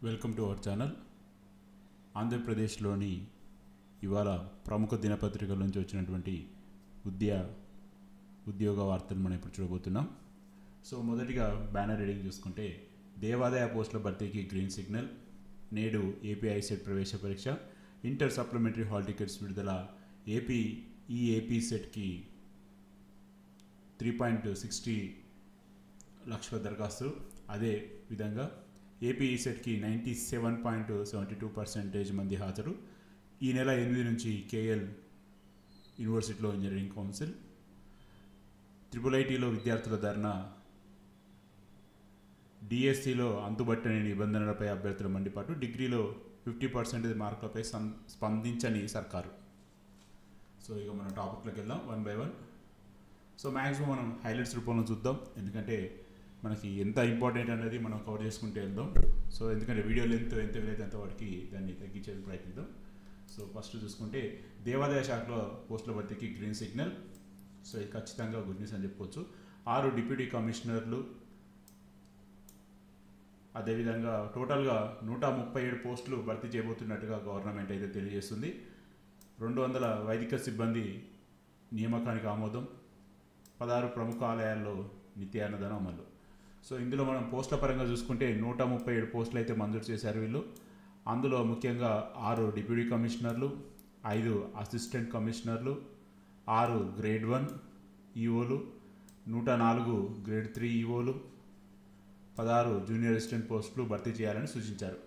Welcome to our channel. ఆంధ్రప్రదేశ్లోని ఇవాళ ప్రముఖ దినపత్రికల నుంచి వచ్చినటువంటి ఉద్యోగ వార్తలు మనం ఇప్పుడు చూడబోతున్నాం. సో మొదటిగా బ్యానర్ రీడింగ్ చూసుకుంటే, దేవాదాయ పోస్టుల భర్తీకి గ్రీన్ సిగ్నల్, నేడు ఏపీ ఐసెట్ ప్రవేశ పరీక్ష, ఇంటర్ సప్లిమెంటరీ హాల్ టికెట్స్ విడుదల, ఏపీ సెట్కి 3.60 లక్షల దరఖాస్తులు. అదే విధంగా ఏపీ సెట్కి 97.72% మంది హాజరు. ఈ నెల 8 నుంచి కేఎల్ యూనివర్సిటీలో ఇంజనీరింగ్ కౌన్సిల్. IIITలో విద్యార్థుల ధర్నా, డిఎస్సిలో అంతుబట్టని నిబంధనలపై అభ్యర్థుల మండిపాటు, డిగ్రీలో 50% మార్కులపై స్పందించని సర్కారు. సో ఇక మన టాపిక్లోకి వెళ్దాం one by one. So maximum మనం హైలైట్స్ రూపంలో చూద్దాం, ఎందుకంటే మనకి ఎంత ఇంపార్టెంట్ అనేది మనం కవర్ చేసుకుంటూ వెళ్దాం. సో ఎందుకంటే వీడియో లెంత్ ఎంత వీలైతే అంత వాటికి దాన్ని తగ్గించేది ప్రయత్నిద్దాం. సో ఫస్ట్ చూసుకుంటే, దేవాదాయ శాఖలో పోస్టుల భర్తీకి గ్రీన్ సిగ్నల్. సో ఇది ఖచ్చితంగా గుడ్ న్యూస్ అని చెప్పుకోవచ్చు. 6 డిప్యూటీ కమిషనర్లు, అదేవిధంగా టోటల్గా 137 పోస్టులు భర్తీ చేయబోతున్నట్టుగా గవర్నమెంట్ అయితే తెలియజేస్తుంది. 200 వైదిక సిబ్బంది నియామకానికి ఆమోదం, 16 ప్రముఖ ఆలయాల్లో నిత్యాన్నదానం అమలు. సో ఇందులో మనం పోస్టుల పరంగా చూసుకుంటే 137 పోస్టులు అయితే మంజూరు చేశారు వీళ్ళు. అందులో ముఖ్యంగా 6 డిప్యూటీ కమిషనర్లు, 5 అసిస్టెంట్ కమిషనర్లు, 6 గ్రేడ్ 1 ఈఓలు, 104 గ్రేడ్ 3 ఈఓలు, 16 జూనియర్ అసిస్టెంట్ పోస్టులు భర్తీ చేయాలని సూచించారు.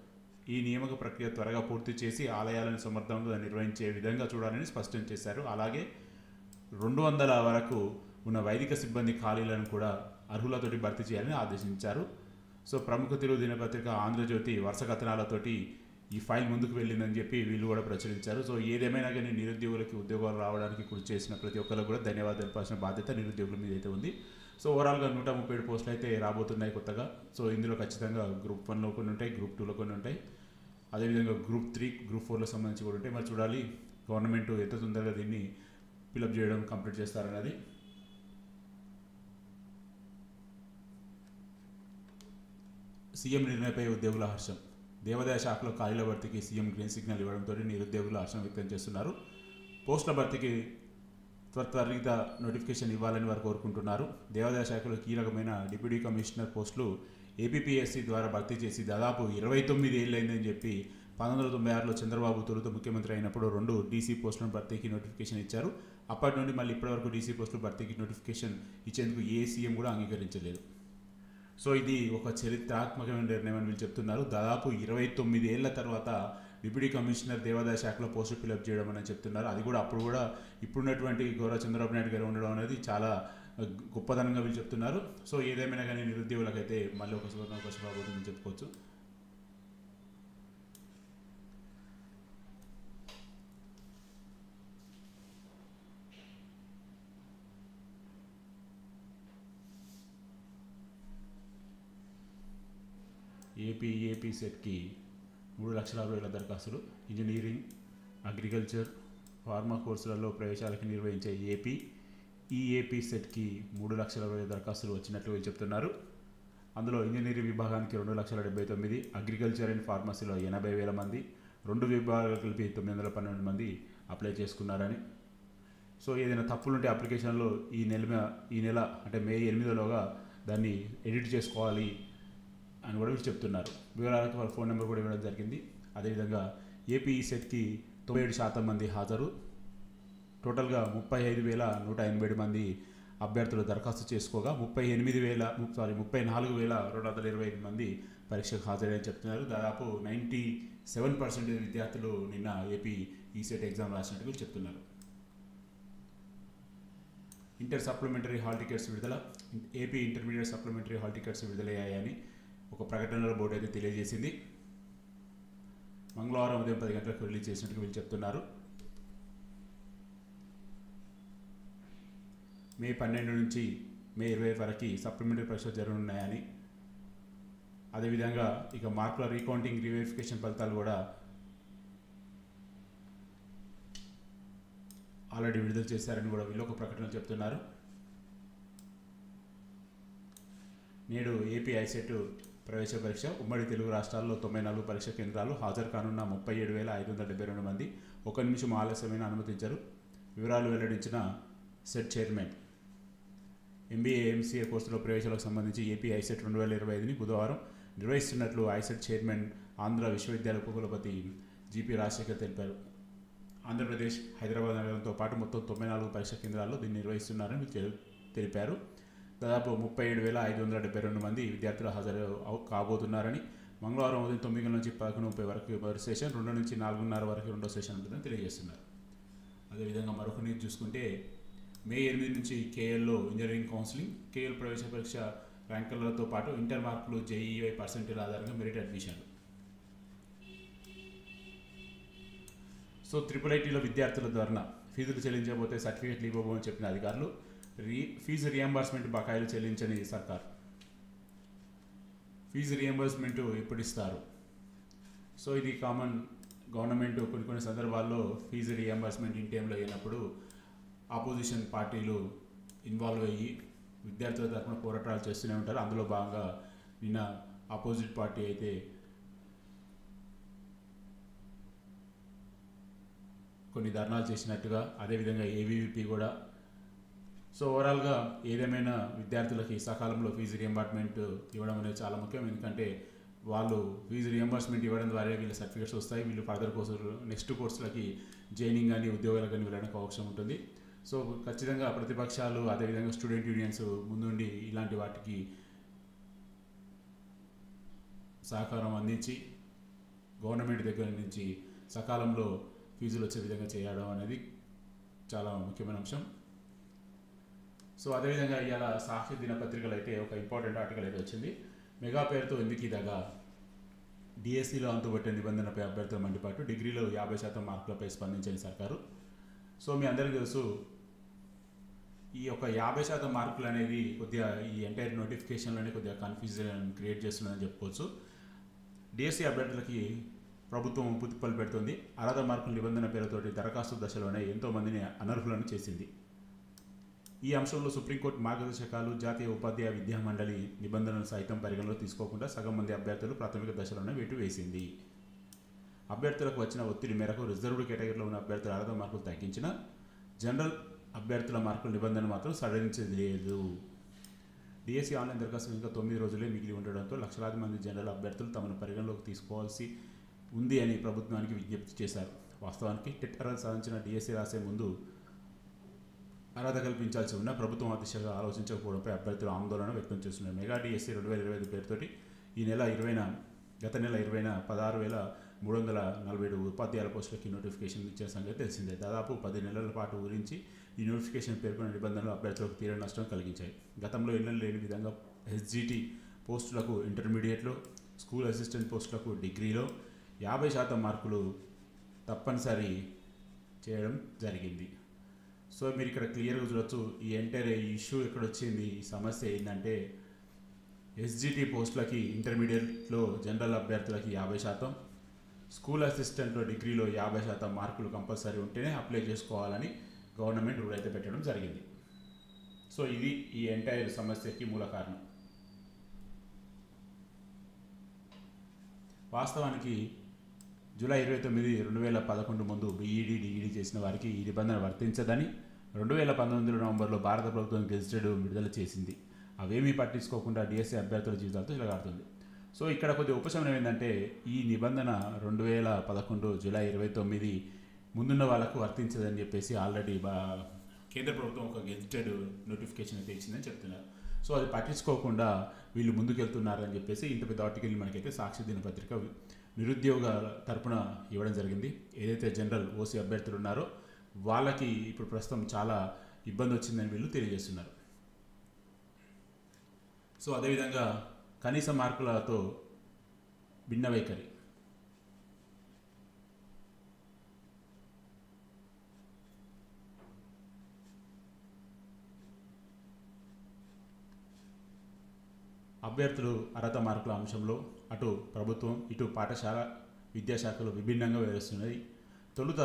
ఈ నియామక ప్రక్రియ త్వరగా పూర్తి చేసి ఆలయాలను సమర్థంగా నిర్వహించే విధంగా చూడాలని స్పష్టం చేశారు. అలాగే 200 వరకు ఉన్న వైదిక సిబ్బంది ఖాళీలను కూడా అర్హులతోటి భర్తీ చేయాలని ఆదేశించారు. సో ప్రముఖ తెలుగు దినపత్రిక ఆంధ్రజ్యోతి వరుస కథనాలతోటి ఈ ఫైల్ ముందుకు వెళ్ళిందని చెప్పి వీళ్ళు కూడా ప్రచురించారు. సో ఏదేమైనా కానీ నిరుద్యోగులకి ఉద్యోగాలు రావడానికి కృషి చేసిన ప్రతి ఒక్కరికి కూడా ధన్యవాదాలు తెలపాల్సిన బాధ్యత నిరుద్యోగుల మీద అయితే ఉంది. సో ఓవరాల్గా 137 పోస్టులు అయితే రాబోతున్నాయి కొత్తగా. సో ఇందులో ఖచ్చితంగా గ్రూప్ 1లో కొన్ని ఉంటాయి, గ్రూప్ 2లో కొన్ని ఉంటాయి, అదేవిధంగా గ్రూప్ 3, గ్రూప్ 4లో సంబంధించి కూడా ఉంటాయి. మరి చూడాలి గవర్నమెంట్ ఎంత తొందరగా దీన్ని ఫిలప్ చేయడం కంప్లీట్ చేస్తారన్నది. సీఎం నిర్ణయంపై ఉద్యోగుల హర్షం. దేవాదాయ శాఖలో ఖాళీల భర్తీకి సీఎం గ్రీన్ సిగ్నల్ ఇవ్వడంతో నిరుద్యోగులు హర్షం వ్యక్తం చేస్తున్నారు. పోస్టుల భర్తీకి త్వరిత నోటిఫికేషన్ ఇవ్వాలని వారు కోరుకుంటున్నారు. దేవాదాయ శాఖలో కీలకమైన డిప్యూటీ కమిషనర్ పోస్టులు ఏపీపీఎస్సీ ద్వారా భర్తీ చేసి దాదాపు 29 ఏళ్ళైందని చెప్పి 1996లో చంద్రబాబు తొలుత ముఖ్యమంత్రి అయినప్పుడు 2 డీసీ పోస్టులను భర్తీకి నోటిఫికేషన్ ఇచ్చారు. అప్పటి నుండి మళ్ళీ ఇప్పటివరకు డీసీ పోస్టులు భర్తీకి నోటిఫికేషన్ ఇచ్చేందుకు ఏ సీఎం కూడా అంగీకరించలేదు. సో ఇది ఒక చరిత్రాత్మకమైన నిర్ణయం అని వీళ్ళు చెప్తున్నారు. దాదాపు 29 ఏళ్ల తర్వాత డిప్యూటీ కమిషనర్ దేవాదాయ శాఖలో పోస్టు ఫిలప్ చేయడం అని చెప్తున్నారు. అది కూడా అప్పుడు కూడా ఇప్పుడున్నటువంటి గౌరవ చంద్రబాబు నాయుడు గారు ఉండడం అనేది చాలా గొప్పదనంగా వీళ్ళు చెప్తున్నారు. సో ఏదేమైనా కానీ నిరుద్యోగులకైతే మళ్ళీ ఒక సువర్ణ అవకాశం రాబోతుందని చెప్పుకోవచ్చు. ఏపీ సెట్కి 3,60,000 దరఖాస్తులు. ఇంజనీరింగ్, అగ్రికల్చర్, ఫార్మా కోర్సులలో ప్రవేశాలకు నిర్వహించే ఏపీ సెట్కి 3,60,000 దరఖాస్తులు వచ్చినట్లు వీళ్ళు చెప్తున్నారు. అందులో ఇంజనీరింగ్ విభాగానికి 2,79,000, అగ్రికల్చర్ అండ్ ఫార్మసీలో 80,000 మంది, 2 విభాగాలు కలిపి 912 మంది అప్లై చేసుకున్నారని. సో ఏదైనా తప్పులుంటే అప్లికేషన్లో ఈ నెల అంటే మే 8లోగా దాన్ని ఎడిట్ చేసుకోవాలి అని కూడా వీళ్ళు చెప్తున్నారు. వివరాలకు వాళ్ళ ఫోన్ నెంబర్ కూడా ఇవ్వడం జరిగింది. అదేవిధంగా ఏపీ సెట్కి 97% మంది హాజరు. టోటల్గా 35,187 మంది అభ్యర్థులు దరఖాస్తు చేసుకోగా 34,225 మంది పరీక్షకు హాజరని చెప్తున్నారు. దాదాపు 97% విద్యార్థులు నిన్న ఏపీ ఈసెట్ ఎగ్జామ్ రాసినట్టు చెప్తున్నారు. ఇంటర్ సప్లిమెంటరీ హాల్ టికెట్స్ విడుదల. AP intermediate supplementary hall tickets విడుదలయ్యాయని ఒక ప్రకటనలో బోర్డు అయితే తెలియజేసింది. మంగళవారం ఉదయం 10 గంటలకు రిలీజ్ చేసినట్టు వీళ్ళు చెప్తున్నారు. మే 12 నుంచి మే 20 వరకు సప్లిమెంటరీ పరీక్షలు జరగనున్నాయని, అదేవిధంగా ఇక మార్కుల రీకౌంటింగ్, రీవెరిఫికేషన్ ఫలితాలు కూడా ఆల్రెడీ విడుదల చేశారని కూడా వీళ్ళు ఒక ప్రకటన చెప్తున్నారు. నేడు ఏపీ ఐసెట్ ప్రవేశ పరీక్ష ఉమ్మడి తెలుగు రాష్ట్రాల్లో 94 పరీక్ష కేంద్రాలు హాజరు కానున్న 37,572 మంది 1 నిమిషం ఆలస్యమైన అనుమతించారు. వివరాలు వెల్లడించిన సెట్ చైర్మన్. MBA MCA కోర్సులో ప్రవేశాలకు సంబంధించి ఏపీ ఐసెట్ 2025ని బుధవారం నిర్వహిస్తున్నట్లు ఐసెట్ చైర్మన్ ఆంధ్ర విశ్వవిద్యాలయ ఉపకులపతి GP రాజశేఖర్ తెలిపారు. ఆంధ్రప్రదేశ్, హైదరాబాద్ నగరంతో పాటు మొత్తం 94 పరీక్ష కేంద్రాల్లో దీన్ని నిర్వహిస్తున్నారని తెలిపారు. దాదాపు 37,572 మంది విద్యార్థులు హాజరు కాబోతున్నారని, మంగళవారం ఉదయం 9 గంటల నుంచి 11:30 వరకు మొదటి సెషన్, 2 నుంచి 4:30 వరకు రెండో సెషన్ ఉంటుందని తెలియజేస్తున్నారు. అదేవిధంగా మరొక న్యూస్ చూసుకుంటే మే 8 నుంచి KLలో ఇంజనీరింగ్ కౌన్సిలింగ్, KL ప్రవేశ పరీక్ష ర్యాంకులతో పాటు ఇంటర్ మార్కులు, JEI పర్సెంటేజ్ ఆధారంగా మెరిట్ అడ్మిషన్లు. సో IIITలో విద్యార్థుల ధర్నా, ఫీజులు చెల్లించకపోతే సర్టిఫికేట్లు ఇవ్వబోమని చెప్పిన అధికారులు, ఫీజు రియంబర్స్మెంట్ బకాయిలు చెల్లించని సర్కార్. ఫీజు రియంబర్స్మెంట్ ఎప్పుడు ఇస్తారు? సో ఇది కామన్. గవర్నమెంట్ కొన్ని సందర్భాల్లో ఫీజు రియంబర్స్మెంట్ ఇన్ టైంలో అయినప్పుడు ఆపోజిషన్ పార్టీలు ఇన్వాల్వ్ అయ్యి విద్యార్థుల తరఫున పోరాటాలు చేస్తూనే ఉంటారు. అందులో భాగంగా నిన్న ఆపోజిట్ పార్టీ అయితే కొన్ని ధర్నాలు చేసినట్టుగా, అదేవిధంగా AVVP కూడా. సో ఓవరాల్గా ఏదేమైనా విద్యార్థులకి సకాలంలో ఫీజు రియంబర్స్మెంట్ ఇవ్వడం అనేది చాలా ముఖ్యం. ఎందుకంటే వాళ్ళు ఫీజు రియంబర్స్మెంట్ ఇవ్వడం ద్వారా వీళ్ళ సర్టిఫికేట్స్ వస్తాయి. వీళ్ళు ఫర్దర్ కోర్సులు, నెక్స్ట్ కోర్సులకి జాయినింగ్ కానీ ఉద్యోగాలకు కానీ వెళ్ళడానికి అవకాశం ఉంటుంది. సో ఖచ్చితంగా ప్రతిపక్షాలు, అదేవిధంగా స్టూడెంట్ యూనియన్స్ ముందుండి ఇలాంటి వాటికి సహకారం అందించి గవర్నమెంట్ దగ్గర నుంచి సకాలంలో ఫీజులు వచ్చే విధంగా చేయడం అనేది చాలా ముఖ్యమైన అంశం. సో అదేవిధంగా ఇవాళ సాక్షి దినపత్రికలు అయితే ఒక ఇంపార్టెంట్ ఆర్టికల్ అయితే వచ్చింది. మెగా పేరుతో ఎందుకు ఇదగా, డిఎస్సిలో అంతుబట్టే నిబంధనపై అభ్యర్థుల మండిపాటు, డిగ్రీలో 50% మార్కులపై స్పందించని సర్కారు. సో మీ అందరికీ తెలుసు, ఈ యొక్క 50% మార్కులు అనేది కొద్దిగా ఈ ఎంటైర్ నోటిఫికేషన్లోనే కొద్దిగా కన్ఫ్యూజన్ క్రియేట్ చేస్తుందని చెప్పుకోవచ్చు. డిఎస్సి అభ్యర్థులకి ప్రభుత్వం పుతిపలు పెడుతుంది. అర్హత మార్కుల నిబంధన పేరుతోటి దరఖాస్తు దశలోనే ఎంతోమందిని అనర్హులను చేసింది. ఈ అంశంలో సుప్రీంకోర్టు మార్గదర్శకాలు, జాతీయ ఉపాధ్యాయ విద్యా మండలి నిబంధనలు సైతం పరిగణలో తీసుకోకుండా సగం మంది అభ్యర్థులు ప్రాథమిక దశలోనే వేటు వేసింది. అభ్యర్థులకు వచ్చిన ఒత్తిడి మేరకు రిజర్వ్డ్ కేటగిరీలో ఉన్న అభ్యర్థుల అర్హత మార్కులు తగ్గించిన జనరల్ అభ్యర్థుల మార్కుల నిబంధన మాత్రం సడలించేది లేదు. డిఎస్సి ఆన్లైన్ దరఖాస్తు ఇంకా 9 రోజులే మిగిలి ఉండడంతో లక్షలాది మంది జనరల్ అభ్యర్థులు తమను పరిగణలోకి తీసుకోవాల్సి ఉంది అని ప్రభుత్వానికి విజ్ఞప్తి చేశారు. వాస్తవానికి టెట్ అర్హత సాధించిన డిఎస్సి రాసే ముందు అర్హత కల్పించాల్సి ఉన్న ప్రభుత్వం ఆ దిశగా ఆలోచించకపోవడంపై అభ్యర్థులు ఆందోళన వ్యక్తం చేస్తున్నారు. మెగా డిఎస్సి 2025 పేరుతోటి గత నెల 20న 16,347 ఉపాధ్యాయుల పోస్టులకి నోటిఫికేషన్ ఇచ్చిన సంగతి తెలిసిందే. దాదాపు 10 నెలల పాటు గురించి ఈ నోటిఫికేషన్ పేర్కొన్న నిబంధనలు అభ్యర్థులకు తీవ్ర నష్టం కలిగించాయి. గతంలో ఎన్నడూ లేని విధంగా SGT పోస్టులకు ఇంటర్మీడియట్లో, స్కూల్ అసిస్టెంట్ పోస్టులకు డిగ్రీలో 50% మార్కులు తప్పనిసరి చేయడం జరిగింది. సో మీరు ఇక్కడ క్లియర్గా చూడొచ్చు, ఈ ఎంటైర్ ఇష్యూ ఎక్కడ వచ్చింది, ఈ సమస్య ఏంటంటే SGT పోస్టులకి ఇంటర్మీడియట్లో జనరల్ అభ్యర్థులకి 50%, స్కూల్ అసిస్టెంట్లో డిగ్రీలో 50% మార్కులు కంపల్సరీ ఉంటేనే అప్లై చేసుకోవాలని గవర్నమెంట్ రూల్ అయితే పెట్టడం జరిగింది. సో ఇది ఈ ఎంటైర్ సమస్యకి మూల కారణం. వాస్తవానికి జూలై 29, 2011 ముందు BEd, DED చేసిన వారికి ఈ నిబంధన వర్తించదని 2019 నవంబర్లో భారత ప్రభుత్వం గెజిటెడ్ విడుదల చేసింది. అవేమీ పట్టించుకోకుండా డిఎస్సి అభ్యర్థుల జీవితాలతో చెలగాడుతుంది. సో ఇక్కడ కొద్దిగా ఉపశమనం ఏంటంటే ఈ నిబంధన 2011 జూలై 29 ముందున్న వాళ్ళకు వర్తించదని చెప్పేసి ఆల్రెడీ కేంద్ర ప్రభుత్వం ఒక గెజిటెడ్ నోటిఫికేషన్ అయితే ఇచ్చిందని చెప్తున్నారు. సో అది పట్టించుకోకుండా వీళ్ళు ముందుకెళ్తున్నారని చెప్పేసి ఇంత పెద్ద ఆర్టికల్ మనకైతే సాక్షి దినపత్రిక నిరుద్యోగ తరపున ఇవ్వడం జరిగింది. ఏదైతే జనరల్ OC అభ్యర్థులు ఉన్నారో వాళ్ళకి ఇప్పుడు ప్రస్తుతం చాలా ఇబ్బంది వచ్చిందని వీళ్ళు తెలియజేస్తున్నారు. సో అదేవిధంగా కనీస మార్కులతో భిన్న వైఖరి. అభ్యర్థులు అర్హత మార్కుల అంశంలో అటు ప్రభుత్వం, ఇటు పాఠశాల విద్యాశాఖలు విభిన్నంగా వ్యవహరిస్తున్నాయి. తొలుత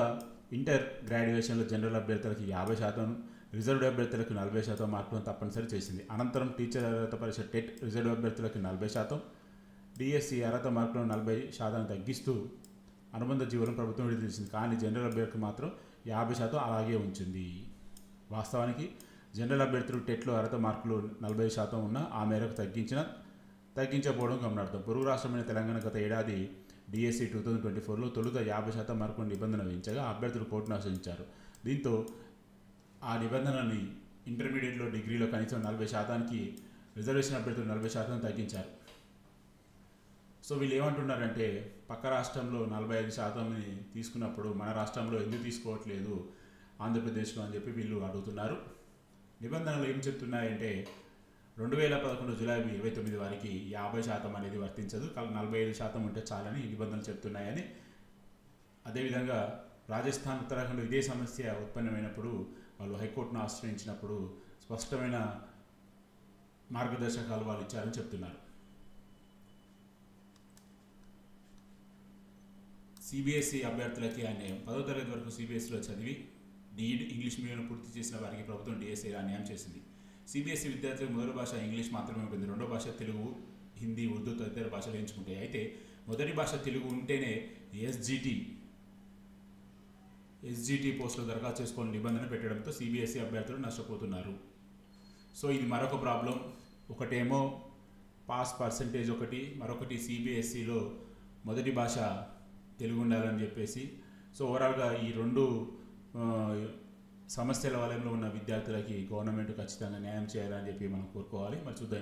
ఇంటర్ గ్రాడ్యుయేషన్లో జనరల్ అభ్యర్థులకు 50%, రిజర్వ్డ్ అభ్యర్థులకు 40% మార్కులను తప్పనిసరి చేసింది. అనంతరం టీచర్ అర్హత పరీక్ష టెట్ రిజర్వ్డ్ అభ్యర్థులకు 40%, డిఎస్సి అర్హత మార్కులను 40% తగ్గిస్తూ అనుబంధ జీవోలను ప్రభుత్వం విడుదల చేసింది. కానీ జనరల్ అభ్యర్థులకు మాత్రం 50% అలాగే ఉంచింది. వాస్తవానికి జనరల్ అభ్యర్థులు టెట్లో అర్హత మార్కులు 40% ఉన్నా ఆ మేరకు తగ్గించకపోవడం గమనార్థం. పొరుగు రాష్ట్రమైన తెలంగాణ గత ఏడాది డిఎస్సి 2024లో తొలుత 50% మార్కుల నిబంధన విధించగా అభ్యర్థులు కోర్టును ఆశ్రయించారు. దీంతో ఆ నిబంధనని ఇంటర్మీడియట్లో డిగ్రీలో కనీసం 40%కి రిజర్వేషన్ అభ్యర్థులు 40% తగ్గించారు. సో వీళ్ళు ఏమంటున్నారంటే పక్క రాష్ట్రంలో 45%ని తీసుకున్నప్పుడు మన రాష్ట్రంలో ఎందుకు తీసుకోవట్లేదు ఆంధ్రప్రదేశ్లో అని చెప్పి వీళ్ళు అడుగుతున్నారు. నిబంధనలు ఏం చెప్తున్నాయంటే 2011 జూలై 29 వారికి 50% అనేది వర్తించదు, 45% ఉంటే చాలని నిబంధనలు చెప్తున్నాయని. అదేవిధంగా రాజస్థాన్, ఉత్తరాఖండ్లో ఇదే సమస్య ఉత్పన్నమైనప్పుడు వాళ్ళు హైకోర్టును ఆశ్రయించినప్పుడు స్పష్టమైన మార్గదర్శకాలు వాళ్ళు ఇచ్చారని చెప్తున్నారు. సిబిఎస్ఈ అభ్యర్థులకి అన్యాయం. 10వ తరగతి వరకు సిబిఎస్ఈలో చదివి డీఈడ్ ఇంగ్లీష్ మీడియం పూర్తి చేసిన వారికి ప్రభుత్వం డిఎస్ఈలో అన్యాయం చేసింది. సిబిఎస్ఈ విద్యార్థులకు మొదటి భాష ఇంగ్లీష్ మాత్రమే ఉంటుంది. రెండో భాష తెలుగు, హిందీ, ఉర్దూ తదితర భాషలు ఎంచుకుంటాయి. అయితే మొదటి భాష తెలుగు ఉంటేనే ఎస్జిటి పోస్టులు దరఖాస్తు చేసుకోవాలని నిబంధన పెట్టడంతో సిబిఎస్ఈ అభ్యర్థులు నష్టపోతున్నారు. సో ఇది మరొక ప్రాబ్లం. ఒకటేమో పాస్ పర్సంటేజ్ ఒకటి, మరొకటి సిబిఎస్ఈలో మొదటి భాష తెలుగు ఉండాలని చెప్పేసి. సో ఓవరాల్గా ఈ రెండు సమస్యల వలయంలో ఉన్న విద్యార్థులకి గవర్నమెంట్ ఖచ్చితంగా న్యాయం చేయాలని చెప్పి మనం కోరుకోవాలి. మరి చూద్దాం.